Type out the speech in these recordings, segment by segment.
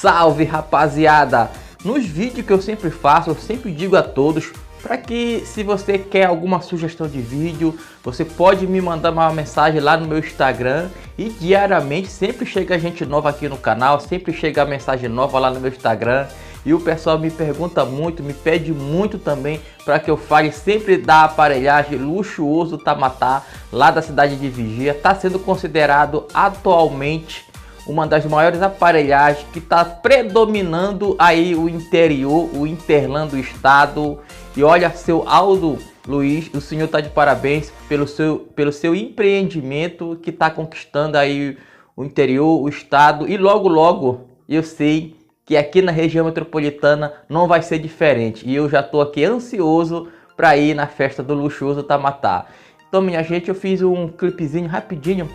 Salve, rapaziada! Nos vídeos que eu sempre faço, eu sempre digo a todos para que, se você quer alguma sugestão de vídeo, você pode me mandar uma mensagem lá no meu Instagram e diariamente sempre chega gente nova aqui no canal, sempre chega mensagem nova lá no meu Instagram e o pessoal me pergunta muito, me pede muito também para que eu fale sempre da aparelhagem Luxuoso Tamatá lá da cidade de Vigia. Está sendo considerado atualmente uma das maiores aparelhagens que está predominando aí o interior, o interlando do estado. E olha, seu Aldo Luiz, o senhor está de parabéns pelo seu empreendimento que está conquistando aí o interior, o estado. E logo logo eu sei que aqui na região metropolitana não vai ser diferente. E eu já estou aqui ansioso para ir na festa do Luxuoso Tamatá. Então, minha gente, eu fiz um clipezinho rapidinho.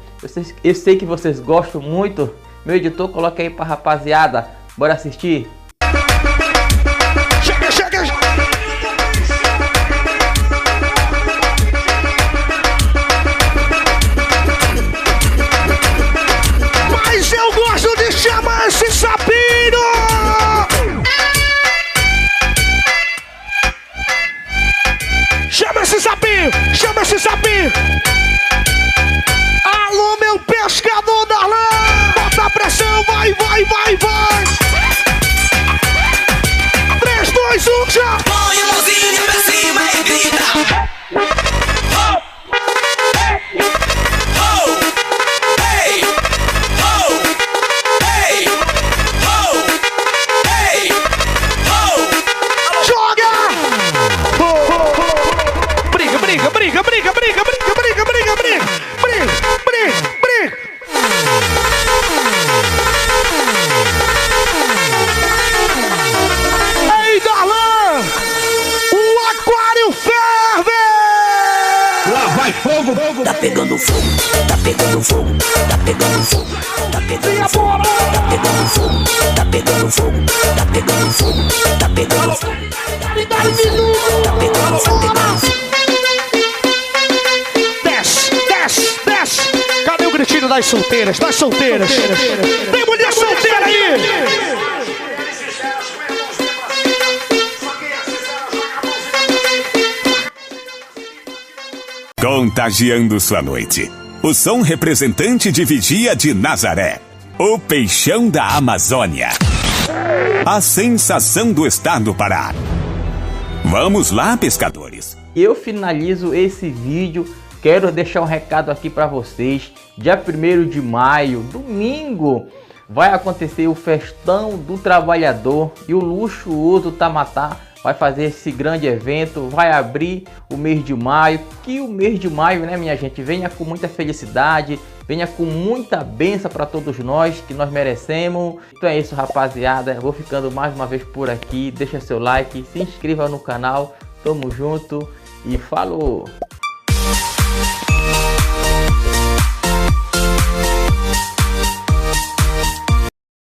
Eu sei que vocês gostam muito. Meu editor, coloca aí pra rapaziada. Bora assistir? Chega, chega! Mas eu gosto de chamar esse sapinho! Chama esse sapinho! Chama esse sapinho! Alô, meu pescador da lã! Bota a pressão, vai, vai, vai, vai! 3, 2, 1, já! Põe a mãozinha pra cima e grita. Tá pegando fogo, tá pegando fogo, tá pegando fogo, tá pegando fogo, tá pegando fogo, tá pegando fogo, tá pegando fogo, tá pegando fogo, tá pegando fogo. Desce, desce, desce. Cadê o gritinho das solteiras? Das solteiras. Tem mulher solteira aí! Contagiando sua noite. O som representante de Vigia de Nazaré. O Peixão da Amazônia. A sensação do estado do Pará. Vamos lá, pescadores. Eu finalizo esse vídeo. Quero deixar um recado aqui para vocês. Dia 1º de maio, domingo, vai acontecer o Festão do Trabalhador e o Luxuoso Tamatá vai fazer esse grande evento, vai abrir o mês de maio, que o mês de maio, né, minha gente, venha com muita felicidade, venha com muita bênção para todos nós, que nós merecemos. Então é isso, rapaziada, eu vou ficando mais uma vez por aqui, deixa seu like, se inscreva no canal, tamo junto e falou!